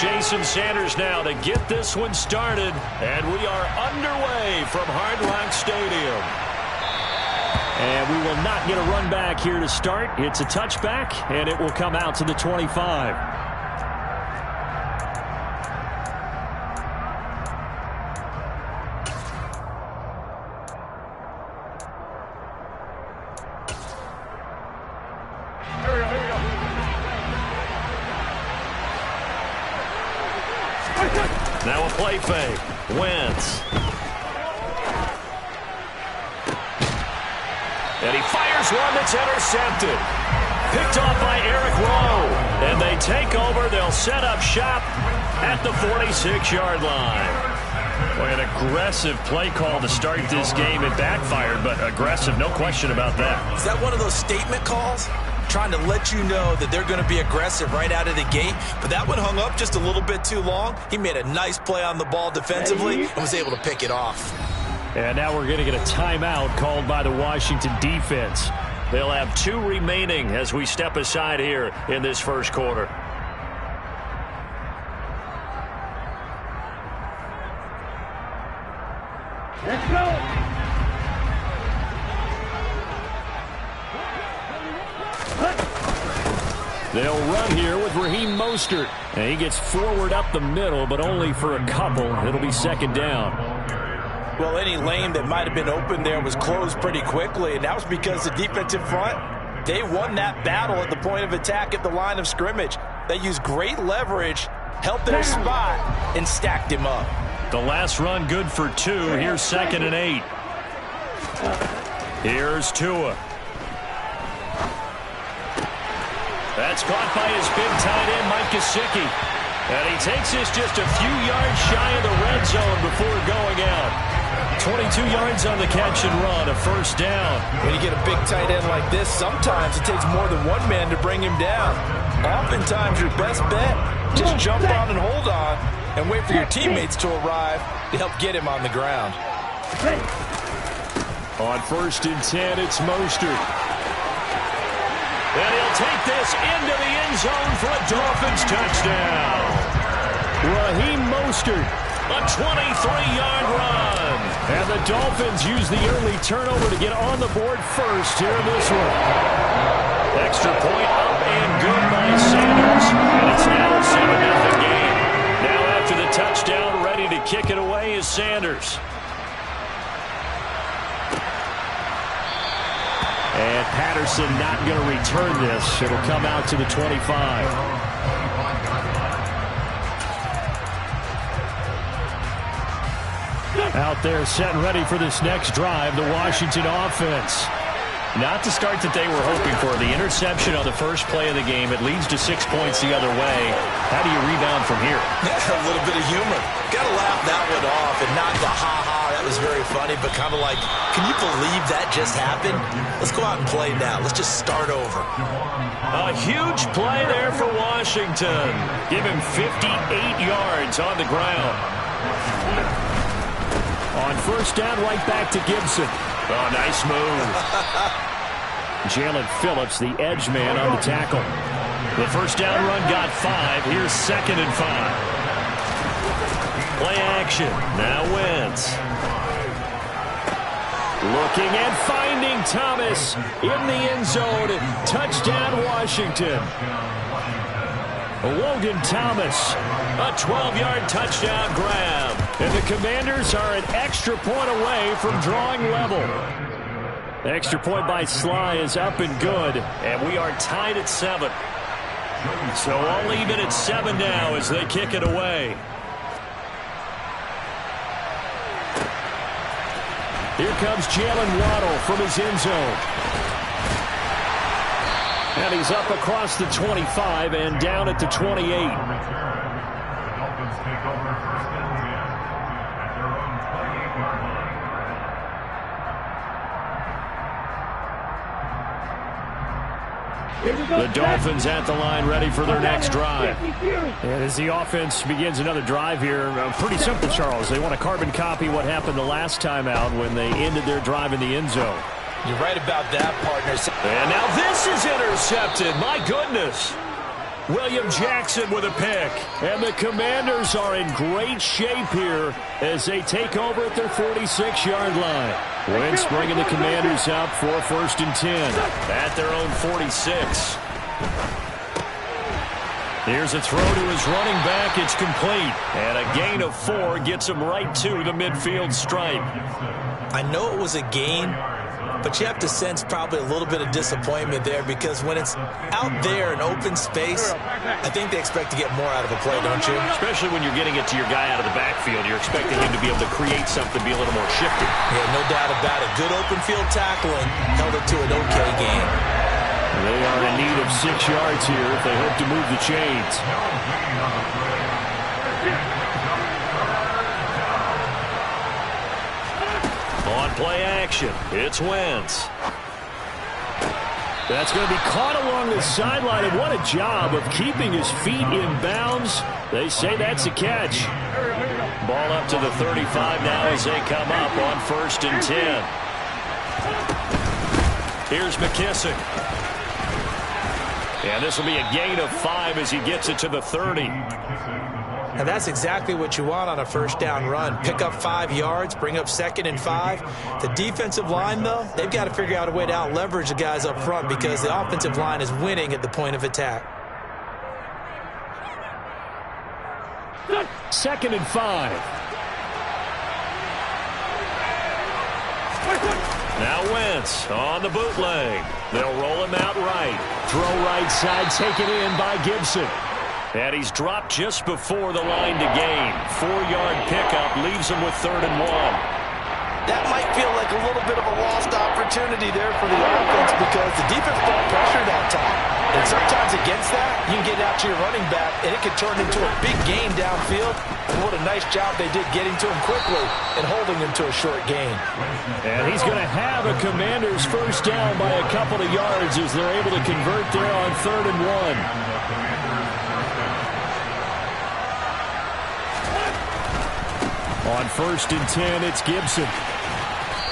Jason Sanders now to get this one started. And we are underway from Hard Rock Stadium. And we will not get a run back here to start. It's a touchback, and it will come out to the 25. Now a play fake. Wentz. And he fires one that's intercepted. Picked off by Eric Rowe. And they take over. They'll set up shop at the 46-yard line. Boy, an aggressive play call to start this game. It backfired, but aggressive, no question about that. Is that one of those statement calls? Trying to let you know that they're going to be aggressive right out of the gate. But that one hung up just a little bit too long. He made a nice play on the ball defensively and was able to pick it off. And now we're going to get a timeout called by the Washington defense. They'll have 2 remaining as we step aside here in this first quarter. Let's go. They'll run here with Raheem Mostert. And he gets forward up the middle, but only for a couple. It'll be second down. Well, any lane that might have been open there was closed pretty quickly, and that was because the defensive front, they won that battle at the point of attack at the line of scrimmage. They used great leverage, held their spot, and stacked him up. The last run good for 2. Here's 2nd and 8. Here's Tua. That's caught by his big tight end, Mike Gesicki. And he takes this just a few yards shy of the red zone before going out. 22 yards on the catch and run, a first down. When you get a big tight end like this, sometimes it takes more than one man to bring him down. Oftentimes, your best bet, just jump on and hold on and wait for your teammates to arrive to help get him on the ground. On 1st and 10, it's Mostert. And he'll take this into the end zone for a Dolphins touchdown. Raheem Mostert, a 23-yard run. And the Dolphins use the early turnover to get on the board first here in this one. Extra point up and good by Sanders. And it's now a 7-0 game. Now after the touchdown, ready to kick it away is Sanders. And Patterson not going to return this. It'll come out to the 25. Out there set and ready for this next drive, the Washington offense. Not the start that they were hoping for. The interception on the first play of the game. It leads to 6 points the other way. How do you rebound from here? A little bit of humor. Got to laugh that one off and not the ha-ha. That was very funny, but kind of like, can you believe that just happened? Let's go out and play now. Let's just start over. A huge play there for Washington. Give him 58 yards on the ground. On first down, right back to Gibson. Oh, nice move. Jalen Phillips, the edge man on the tackle. The first down run got 5. Here's 2nd and 5. Play action. Now Wentz. Looking and finding Thomas in the end zone. Touchdown, Washington. Logan Thomas, a 12-yard touchdown grab. And the Commanders are an extra point away from drawing level. The extra point by Sly is up and good. And we are tied at 7. So all even at 7 now as they kick it away. Here comes Jalen Waddle from his end zone. And he's up across the 25 and down at the 28. The Dolphins at the line ready for their next drive. And as the offense begins another drive here, pretty simple, Charles. They want to carbon copy what happened the last time out when they ended their drive in the end zone. You're right about that, partner. And now this is intercepted. My goodness. William Jackson with a pick. And the Commanders are in great shape here as they take over at their 46-yard line. Wentz bringing the Commanders out for 1st and 10. At their own 46. Here's a throw to his running back. It's complete. And a gain of 4 gets him right to the midfield stripe. I know it was a gain, but you have to sense probably a little bit of disappointment there because when it's out there in open space, I think they expect to get more out of a play, don't you? Especially when you're getting it to your guy out of the backfield. You're expecting him to be able to create something, be a little more shifty. Yeah, no doubt about it. Good open field tackling held it to an okay gain. They are in need of 6 yards here if they hope to move the chains. On play action, it's Wentz. That's going to be caught along the sideline, and what a job of keeping his feet in bounds. They say that's a catch. Ball up to the 35 now as they come up on 1st and 10. Here's McKissick. And this will be a gain of 5 as he gets it to the 30. And that's exactly what you want on a 1st down run. Pick up 5 yards, bring up 2nd and 5. The defensive line, though, they've got to figure out a way to out-leverage the guys up front because the offensive line is winning at the point of attack. 2nd and 5. Now Wentz on the bootleg. They'll roll him out right. Throw right side taken in by Gibson. And he's dropped just before the line to gain. 4-yard pickup leaves him with 3rd and 1. That might feel like a little bit of a lost opportunity there for the offense because the defense brought pressure that time. And sometimes against that, you can get out to your running back, and it could turn into a big gain downfield. And what a nice job they did getting to him quickly and holding him to a short gain. And he's going to have a Commanders 1st down by a couple of yards as they're able to convert there on 3rd and 1. On 1st and 10, it's Gibson.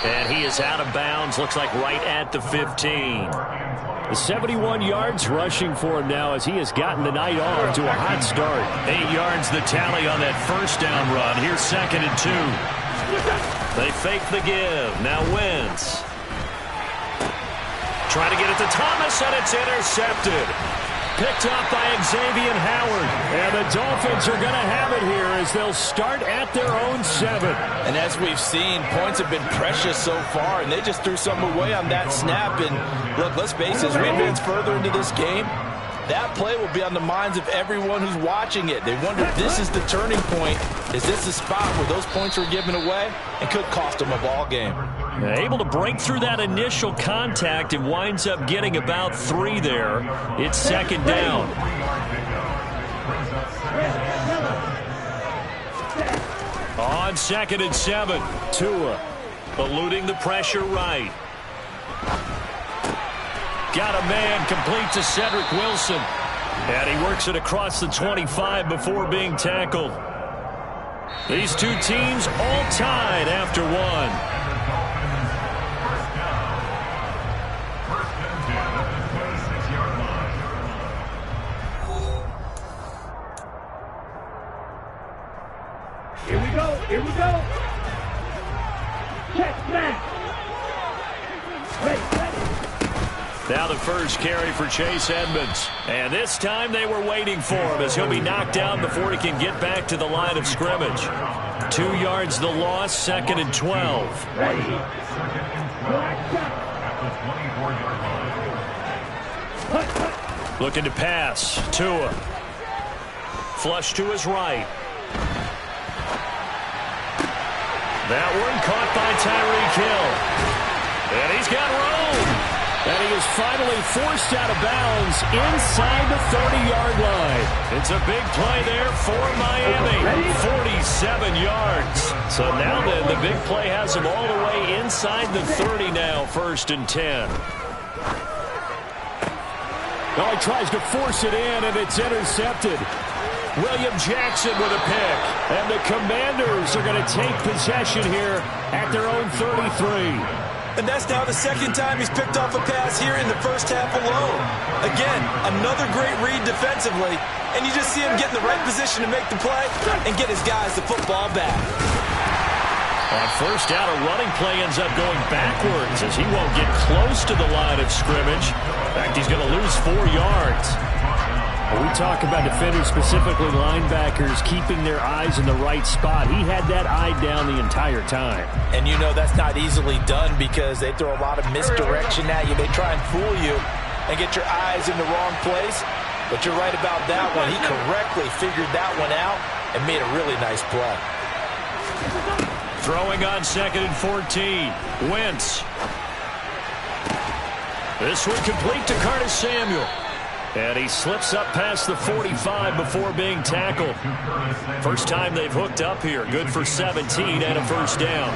And he is out of bounds, looks like right at the 15. 71 yards rushing for him now as he has gotten the night off to a hot start. 8 yards the tally on that 1st down run. Here's 2nd and 2. They fake the give. Now Wentz. Trying to get it to Thomas, and it's intercepted. Picked up by Xavier Howard. And the Dolphins are going to have it here as they'll start at their own 7. And as we've seen, points have been precious so far, and they just threw some away on that snap. And look, let's face it, as we advance further into this game, that play will be on the minds of everyone who's watching it. They wonder if this is the turning point. Is this the spot where those points were given away and could cost them a ball game? Able to break through that initial contact and winds up getting about 3 there. It's 2nd down. On 2nd and 7, Tua eluding the pressure right. Got a man complete to Cedric Wilson. And he works it across the 25 before being tackled. These two teams all tied after 1. Here we go. Here we go. Check back. Ready. Now the first carry for Chase Edmonds. And this time they were waiting for him as he'll be knocked down before he can get back to the line of scrimmage. 2 yards the loss, 2nd and 12. Looking to pass. Tua. Flush to his right. That one caught by Tyreek Hill. And he's got room. And he is finally forced out of bounds inside the 30-yard line. It's a big play there for Miami. 47 yards. So now then, the big play has him all the way inside the 30 now, 1st and 10. Well, he tries to force it in, and it's intercepted. William Jackson with a pick. And the Commanders are going to take possession here at their own 33. And that's now the second time he's picked off a pass here in the first half alone. Again, another great read defensively, and you just see him get in the right position to make the play and get his guys the football back. On first down, a running play ends up going backwards as he won't get close to the line of scrimmage. In fact, he's going to lose 4 yards. When we talk about defenders, specifically linebackers, keeping their eyes in the right spot, he had that eye down the entire time. And you know that's not easily done because they throw a lot of misdirection at you. They try and fool you and get your eyes in the wrong place. But you're right about that one. He correctly figured that one out and made a really nice play. Throwing on 2nd and 14. Wentz. This one complete to Curtis Samuel. And he slips up past the 45 before being tackled. First time they've hooked up here. Good for 17 and a first down.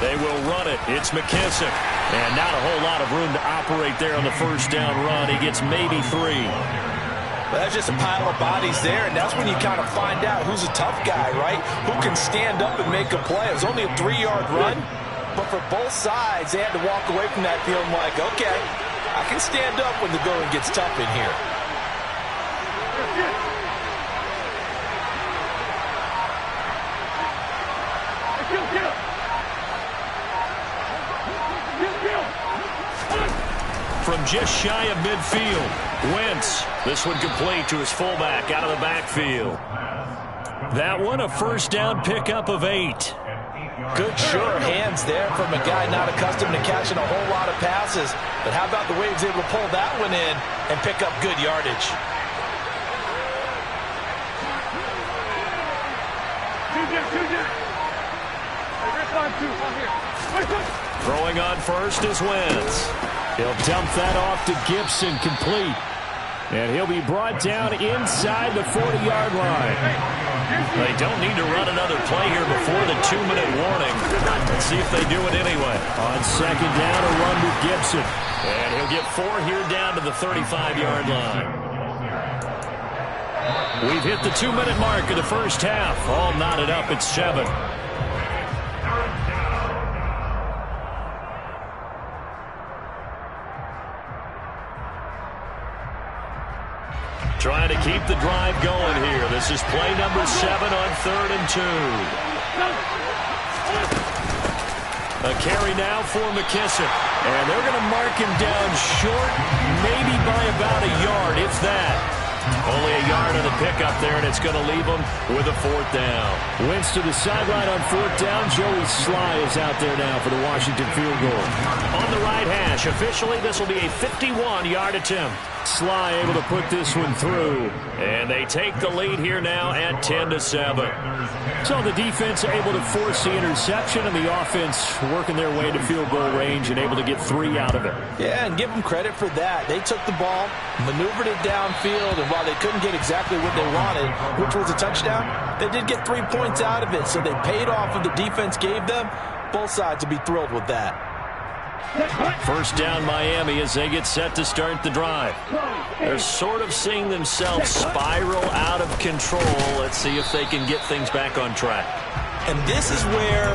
They will run it. It's McKissick. And not a whole lot of room to operate there on the first down run. He gets maybe 3. Well, that's just a pile of bodies there, and that's when you kind of find out who's a tough guy, right? Who can stand up and make a play. It was only a 3-yard run. But for both sides, they had to walk away from that feeling like, okay, I can stand up when the going gets tough in here. From just shy of midfield, Wentz. This one complete to his fullback out of the backfield. That one a first down pickup of 8. Good, sure hands there from a guy not accustomed to catching a whole lot of passes. But how about the way he was able to pull that one in and pick up good yardage? Throwing on first is Wentz. He'll dump that off to Gibson, complete. And he'll be brought down inside the 40-yard line. They don't need to run another play here before the 2-minute warning. Let's see if they do it anyway. On second down, a run with Gibson. And he'll get 4 here down to the 35-yard line. We've hit the 2-minute mark of the first half. All knotted up at 7. Trying to keep the drive going here. This is play number 7 on 3rd and 2. A carry now for McKissick. And they're going to mark him down short, maybe by about a yard, if that. Only a yard on the pickup there, and it's going to leave him with a 4th down. Wentz to the sideline on 4th down. Joey Sly is out there now for the Washington field goal. On the right hash, officially this will be a 51-yard attempt. Sly able to put this one through. And they take the lead here now at 10-7. So the defense able to force the interception, and the offense working their way to field goal range and able to get 3 out of it. Yeah, and give them credit for that. They took the ball, maneuvered it downfield, and while they couldn't get exactly what they wanted, which was a touchdown, they did get 3 points out of it. So they paid off what the defense gave them. Both sides will be thrilled with that. First down Miami as they get set to start the drive. They're sort of seeing themselves spiral out of control. Let's see if they can get things back on track. And this is where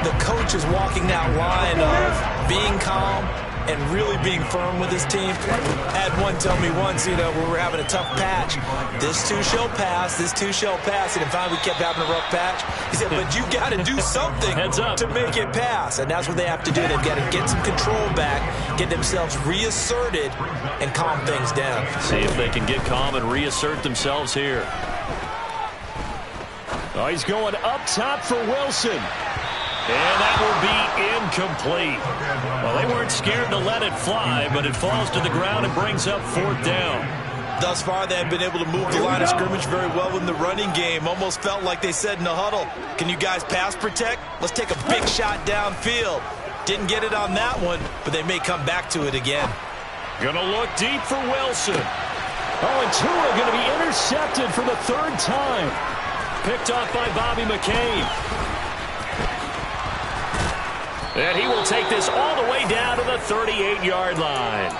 the coach is walking that line of being calm and really being firm with his team. I had one tell me once, when we were having a tough patch, this too shall pass, this too shall pass. And finally we kept having a rough patch. He said, but you got to do something to make it pass. And that's what they have to do. They've got to get some control back, get themselves reasserted, and calm things down. See if they can get calm and reassert themselves here. Oh, he's going up top for Wilson. And that will be incomplete. Well, they weren't scared to let it fly, but it falls to the ground and brings up 4th down. Thus far, they have been able to move the line of scrimmage very well in the running game. Almost felt like they said in the huddle, can you guys pass protect? Let's take a big shot downfield. Didn't get it on that one, but they may come back to it again. Gonna look deep for Wilson. Oh, and Tua gonna be intercepted for the 3rd time. Picked off by Bobby McCain. And he will take this all the way down to the 38-yard line.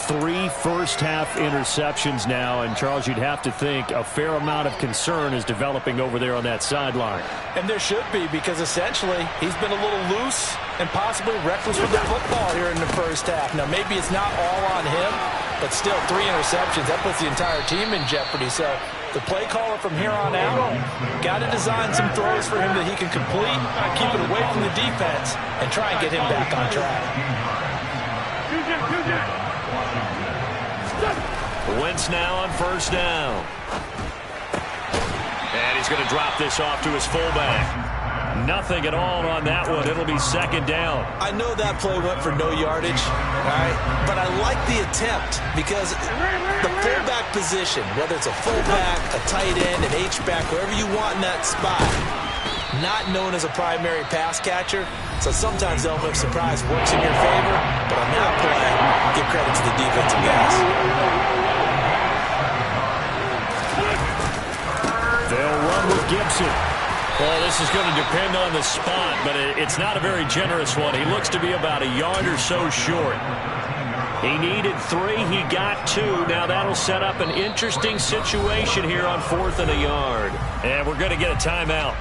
3 first-half interceptions now, and Charles, you'd have to think a fair amount of concern is developing over there on that sideline. And there should be, because essentially he's been a little loose and possibly reckless with the football here in the first half. Now, maybe it's not all on him, but still 3 interceptions. That puts the entire team in jeopardy. So the play caller from here on out got to design some throws for him that he can complete, keep it away from the defense, and try and get him back on track. Wentz now on first down. And he's going to drop this off to his fullback. Nothing at all on that one. It'll be second down. I know that play went for no yardage, all right, but I like the attempt because the fullback position, whether it's a fullback, a tight end, an H-back, wherever you want in that spot, not known as a primary pass catcher, so sometimes the element of surprise works in your favor, but on that play, give credit to the defensive guys. They'll run with Gibson. Well, this is going to depend on the spot, but it's not a very generous one. He looks to be about a yard or so short. He needed 3. He got 2. Now that'll set up an interesting situation here on 4th and a yard. And we're going to get a timeout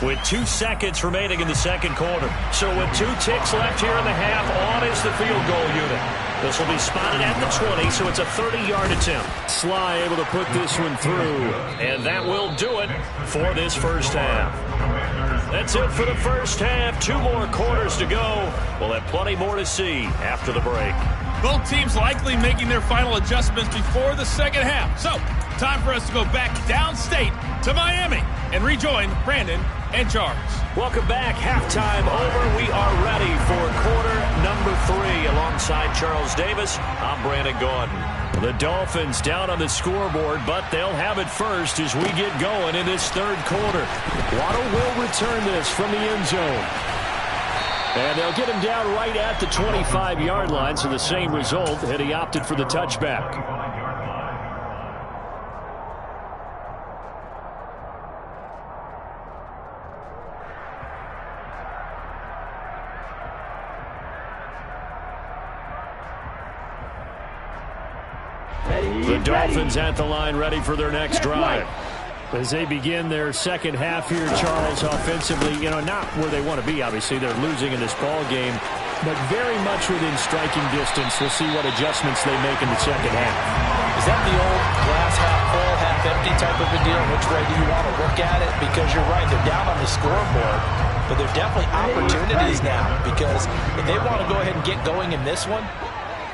with 2 seconds remaining in the second quarter. So with 2 ticks left here in the half, on is the field goal unit. This will be spotted at the 20, so it's a 30-yard attempt. Sly able to put this one through, and that will do it for this first half. That's it for the first half. 2 more quarters to go. We'll have plenty more to see after the break. Both teams likely making their final adjustments before the second half. So, time for us to go back downstate to Miami and rejoin Brandon and Charles. Welcome back. Halftime over. We are ready for quarter number 3. Alongside Charles Davis, I'm Brandon Gordon. The Dolphins down on the scoreboard, but they'll have it first as we get going in this third quarter. Waddle will return this from the end zone. And they'll get him down right at the 25-yard line, so the same result, and he opted for the touchback. The Dolphins at the line, ready for their next drive. As they begin their second half here, Charles, offensively, not where they want to be, obviously. They're losing in this ball game, but very much within striking distance. We'll see what adjustments they make in the second half. Is that the old glass half full, half empty type of a deal? Which way do you want to look at it? Because you're right, they're down on the scoreboard, but there are definitely opportunities now, because if they want to go ahead and get going in this one,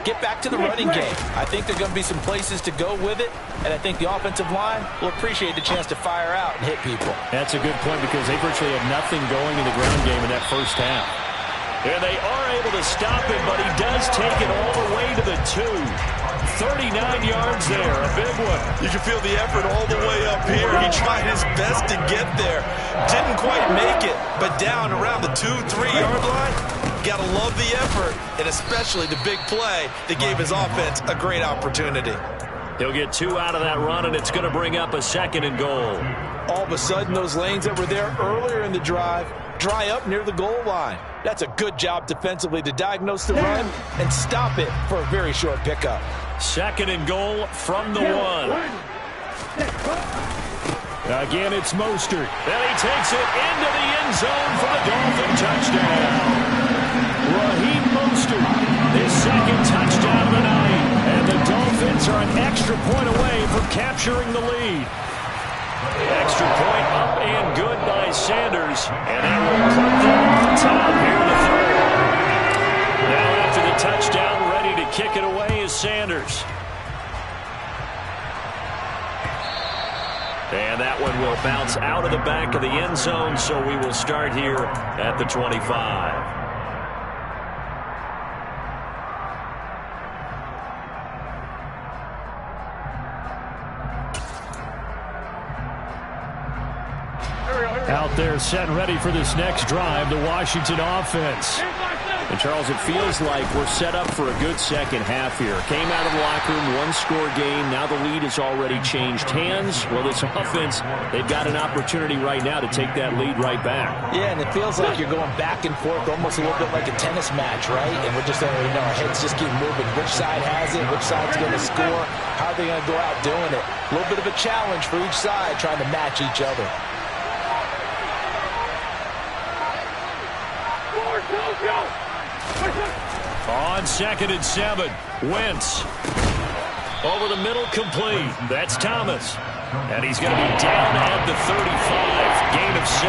get back to the running game. I think there are going to be some places to go with it, and I think the offensive line will appreciate the chance to fire out and hit people. That's a good point because they virtually had nothing going in the ground game in that first half. And they are able to stop him, but he does take it all the way to the 2. 39 yards there, a big one. You can feel the effort all the way up here. He tried his best to get there. Didn't quite make it, but down around the 2-3-yard line, got to love the effort, and especially the big play that gave his offense a great opportunity. He'll get 2 out of that run, and it's going to bring up a 2nd and goal. All of a sudden, those lanes that were there earlier in the drive dry up near the goal line. That's a good job defensively to diagnose the run and stop it for a very short pickup. 2nd and goal from the 1. Again, it's Mostert. And he takes it into the end zone for the Dolphin touchdown. Raheem Mostert, his 2nd touchdown of the night. And the Dolphins are an extra point away from capturing the lead. Extra point up and good by Sanders. And that will put them on top here in the 3rd. Now after the touchdown, ready to kick it away is Sanders. And that one will bounce out of the back of the end zone, so we will start here at the 25. Out there set and ready for this next drive, the Washington offense. And, Charles, it feels like we're set up for a good second half here. Came out of the locker room, one-score game. Now the lead has already changed hands. Well, this offense, they've got an opportunity right now to take that lead right back. Yeah, and it feels like you're going back and forth almost a little bit like a tennis match, right? And we're just, our heads just keep moving. Which side has it? Which side's going to score? How are they going to go out doing it? A little bit of a challenge for each side trying to match each other. On 2nd and 7, Wentz. Over the middle, complete. That's Thomas. And he's going to be down at the 35. Gain of 7.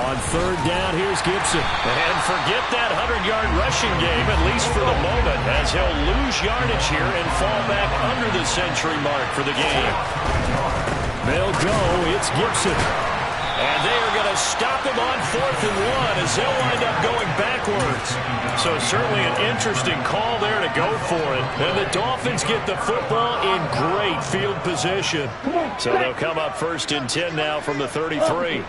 On 3rd down, here's Gibson. And forget that 100-yard rushing game, at least for the moment, as he'll lose yardage here and fall back under the century mark for the game. They'll go. It's Gibson. And they are going to stop him on 4th and 1 as they'll wind up going backwards. So certainly an interesting call there to go for it. And the Dolphins get the football in great field position. So they'll come up 1st and 10 now from the 33.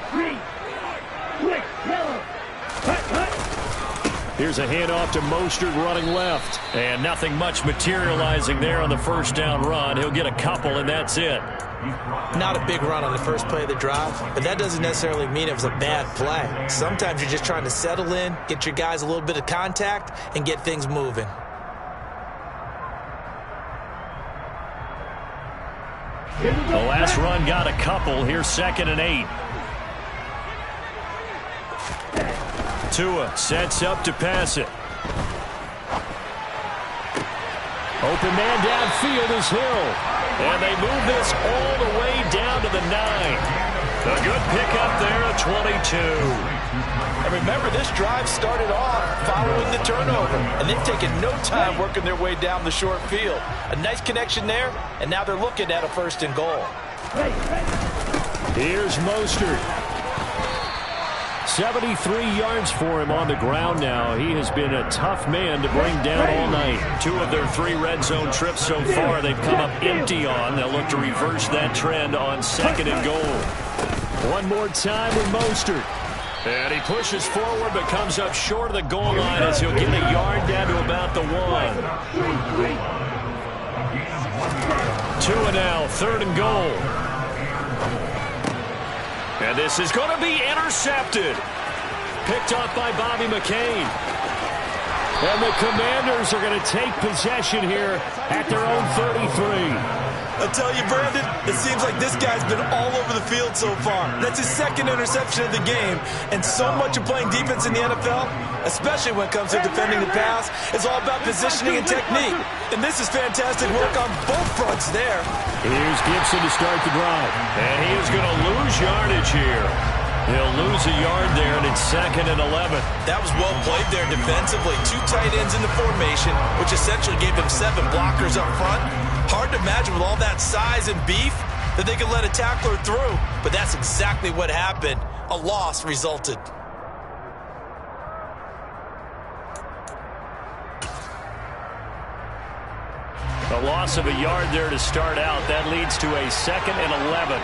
Here's a handoff to Mostert running left. And nothing much materializing there on the 1st down run. He'll get a couple, and that's it. Not a big run on the first play of the drive, but that doesn't necessarily mean it was a bad play. Sometimes you're just trying to settle in, get your guys a little bit of contact, and get things moving. The last run got a couple. Here's 2nd and 8. Tua sets up to pass it. Open man downfield is Hill. And they move this all the way down to the 9. A good pickup there at 22. And remember, this drive started off following the turnover. And they've taken no time working their way down the short field. A nice connection there, and now they're looking at a 1st and goal. Here's Mostert. 73 yards for him on the ground now. He has been a tough man to bring down all night. 2 of their 3 red zone trips so far they've come up empty on. They'll look to reverse that trend on 2nd and goal. One more time with Mostert. And he pushes forward but comes up short of the goal line as he'll get a yard down to about the 1. Tua now, 3rd and goal. And this is going to be intercepted. Picked up by Bobby McCain. And the Commanders are going to take possession here at their own 33. I'll tell you, Brandon, it seems like this guy's been all over the field so far. That's his 2nd interception of the game. And so much of playing defense in the NFL, especially when it comes to defending the pass, is all about positioning and technique. And this is fantastic work on both fronts there. Here's Gibson to start the drive. And he is going to lose yardage here. He'll lose a yard there, and it's 2nd and 11. That was well played there defensively. 2 tight ends in the formation, which essentially gave them 7 blockers up front. Hard to imagine with all that size and beef that they could let a tackler through. But that's exactly what happened. A loss resulted. A loss of a yard there to start out. That leads to a 2nd and 11.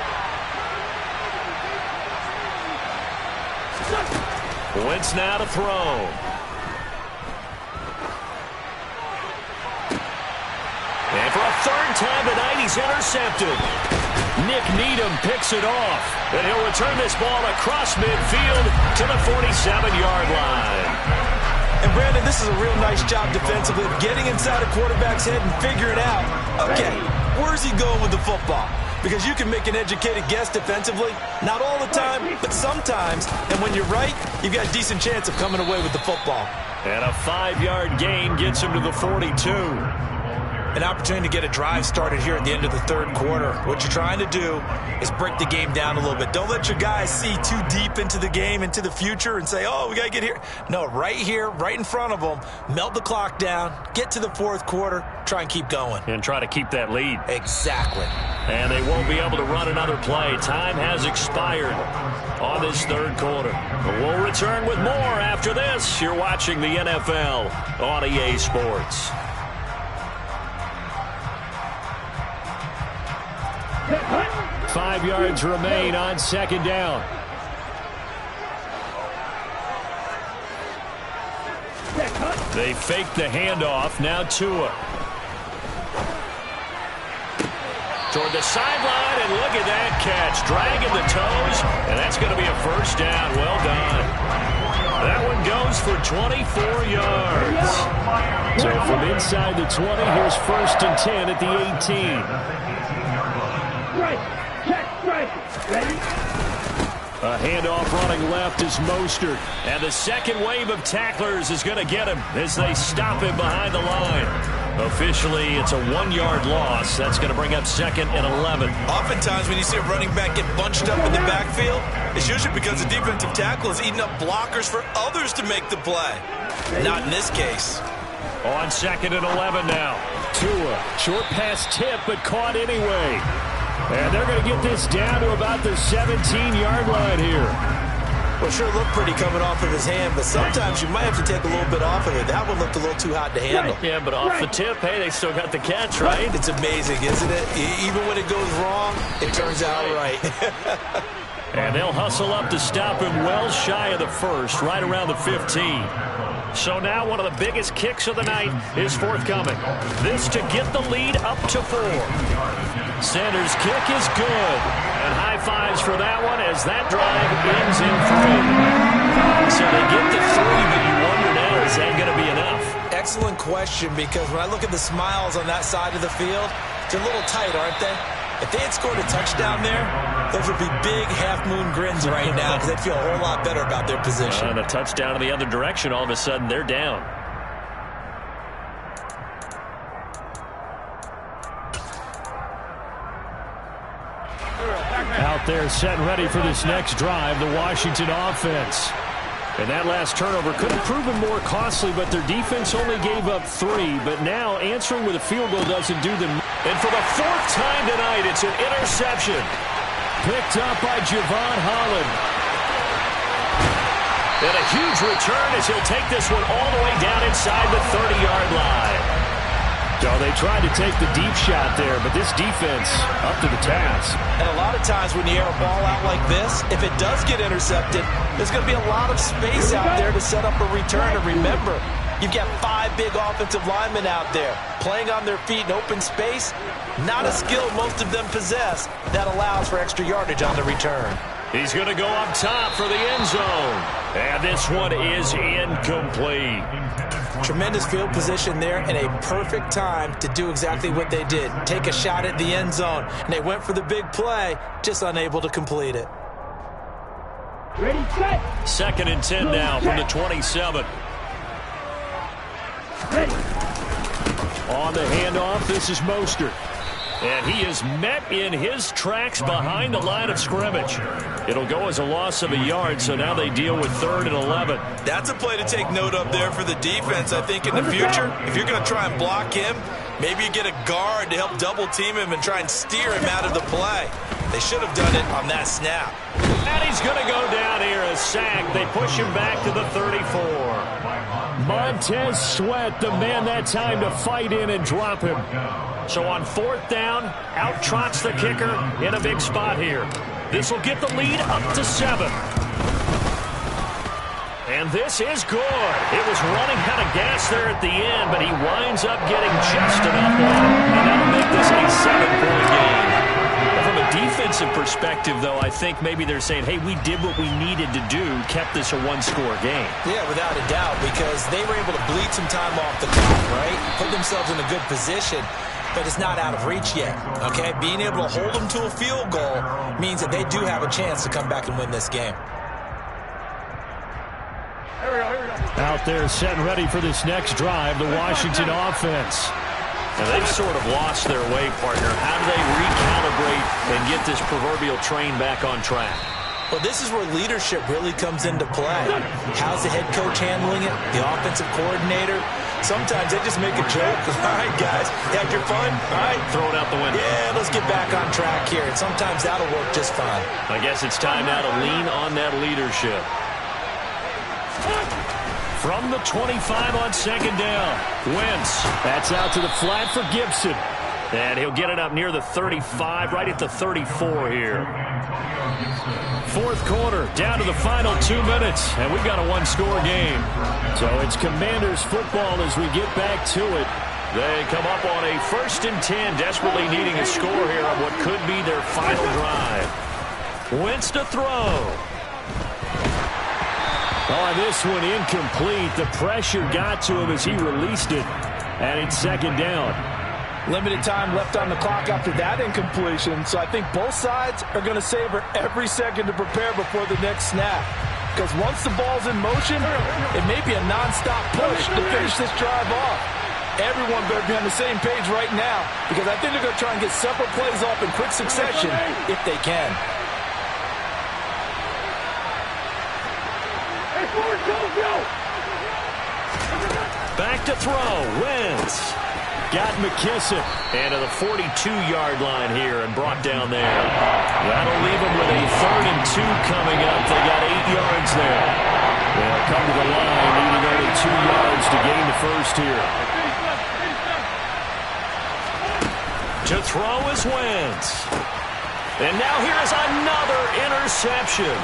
Wentz now to throw. And for a 3rd time tonight, he's intercepted. Nick Needham picks it off. And he'll return this ball across midfield to the 47-yard line. And, Brandon, this is a real nice job defensively of getting inside a quarterback's head and figuring out, okay, where's he going with the football? Because you can make an educated guess defensively. Not all the time, but sometimes. And when you're right, you've got a decent chance of coming away with the football. And a 5-yard gain gets him to the 42. An opportunity to get a drive started here at the end of the 3rd quarter. What you're trying to do is break the game down a little bit. Don't let your guys see too deep into the game, into the future, and say, oh, we got to get here. No, right here, right in front of them, melt the clock down, get to the 4th quarter, try and keep going. And try to keep that lead. Exactly. And they won't be able to run another play. Time has expired on this 3rd quarter. We'll return with more after this. You're watching the NFL on EA Sports. 5 yards remain on second down. They fake the handoff. Now Tua. Toward the sideline, and look at that catch. Dragging the toes, and that's going to be a first down. Well done. That one goes for 24 yards. So from inside the 20, here's 1st and 10 at the 18. Strike. Check. Strike. Ready? A handoff running left is Mostert. And the second wave of tacklers is going to get him as they stop him behind the line. Officially, it's a 1-yard loss. That's going to bring up 2nd and 11. Oftentimes, when you see a running back get bunched up in the backfield, it's usually because the defensive tackle is eating up blockers for others to make the play. Not in this case. On 2nd and 11 now. Tua, short pass tip, but caught anyway. And they're going to get this down to about the 17-yard line here. Well, sure looked pretty coming off of his hand, but sometimes you might have to take a little bit off of it. That one looked a little too hot to handle. Yeah, but off the tip, hey, they still got the catch, right? It's amazing, isn't it? Even when it goes wrong, it turns out right. And they'll hustle up to stop him well shy of the first, right around the 15. So now one of the biggest kicks of the night is forthcoming. This to get the lead up to 4. Sanders' kick is good. And high fives for that one as that drive ends in 3. So they get the 3, but you wonder now, is that going to be enough? Excellent question, because when I look at the smiles on that side of the field, they're a little tight, aren't they? If they had scored a touchdown there, those would be big half-moon grins right now because they'd feel a whole lot better about their position. And a touchdown in the other direction, all of a sudden they're down. Out there set and ready for this next drive, the Washington offense. And that last turnover could have proven more costly, but their defense only gave up 3. But now answering with a field goal doesn't do them. And for the 4th time tonight, it's an interception. Picked up by Javon Holland. And a huge return as he'll take this one all the way down inside the 30-yard line. So they tried to take the deep shot there, but this defense up to the task. And a lot of times when you air a ball out like this, if it does get intercepted, there's going to be a lot of space out there to set up a return. And remember, you've got 5 big offensive linemen out there playing on their feet in open space. Not a skill most of them possess that allows for extra yardage on the return. He's going to go up top for the end zone. And this one is incomplete. Tremendous field position there and a perfect time to do exactly what they did. Take a shot at the end zone. And they went for the big play, just unable to complete it. Ready, set. 2nd and 10 now from the 27. Ready. On the handoff, this is Mostert. And he is met in his tracks behind the line of scrimmage. It'll go as a loss of a yard, so now they deal with 3rd and 11. That's a play to take note of there for the defense. I think in the future, if you're going to try and block him, maybe you get a guard to help double team him and try and steer him out of the play. They should have done it on that snap. And he's going to go down here, a sack. They push him back to the 34. Montez Sweat, the man that time to fight in and drop him. So on 4th down, out trots the kicker in a big spot here. This will get the lead up to 7. And this is good. It was running out of gas there at the end, but he winds up getting just enough on it. And that'll make this a 7-point game. From a defensive perspective, though, I think maybe they're saying, hey, we did what we needed to do, kept this a 1-score game. Yeah, without a doubt, because they were able to bleed some time off the clock, right? Put themselves in a good position. But it's not out of reach yet, okay? Being able to hold them to a field goal means that they do have a chance to come back and win this game. Out there set and ready for this next drive, the Washington offense. And they've sort of lost their way, partner. How do they recalibrate and get this proverbial train back on track? Well, this is where leadership really comes into play. How's the head coach handling it? The offensive coordinator? Sometimes they just make a joke. All right, guys, you had your fun? All right. Throw it out the window. Yeah, let's get back on track here. And sometimes that'll work just fine. I guess it's time now to lean on that leadership. From the 25 on 2nd down. Wentz. That's out to the flat for Gibson. And he'll get it up near the 35, right at the 34 here. Fourth quarter, down to the final 2 minutes, and we've got a one-score game. So it's Commanders football as we get back to it. They come up on a 1st and 10, desperately needing a score here on what could be their final drive. Wentz to throw. Oh, this one incomplete. The pressure got to him as he released it. And it's 2nd down. Limited time left on the clock after that incompletion, so I think both sides are going to savor every second to prepare before the next snap. Because once the ball's in motion, it may be a nonstop push to finish this drive off. Everyone better be on the same page right now, because I think they're going to try and get several plays off in quick succession if they can. Back to throw. Wentz. Got McKissick. And to the 42-yard line here and brought down there. That'll leave them with a 3rd and 2 coming up. They got 8 yards there. They'll come to the line, needing only 2 yards to gain the first here. To throw is Wentz. And now here is another interception.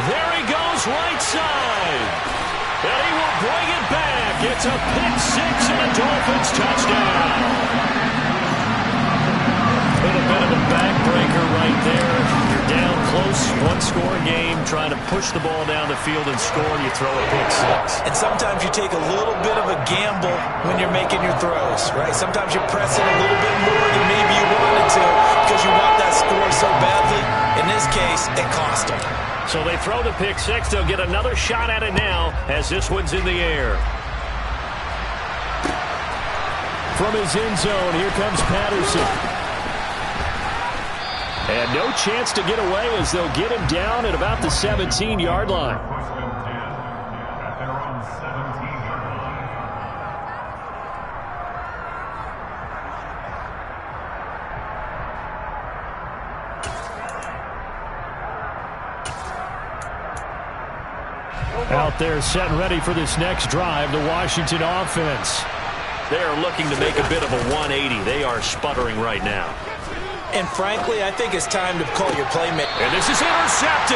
There he goes, right side. And he will bring it back. It's a pick-6 and a Dolphins touchdown. Been a bit of a backbreaker right there. You're down close, one-score game, trying to push the ball down the field and score, and you throw a pick-6. And sometimes you take a little bit of a gamble when you're making your throws, right? Sometimes you press it a little bit more than maybe you wanted to because you want that score so badly. In this case, it cost them. So they throw the pick-6. They'll get another shot at it now as this one's in the air. From his end zone, here comes Patterson. And no chance to get away as they'll get him down at about the 17-yard line. Out there set and ready for this next drive, the Washington offense. They are looking to make a bit of a 180. They are sputtering right now. And frankly, I think it's time to call your playmaker. And this is intercepted.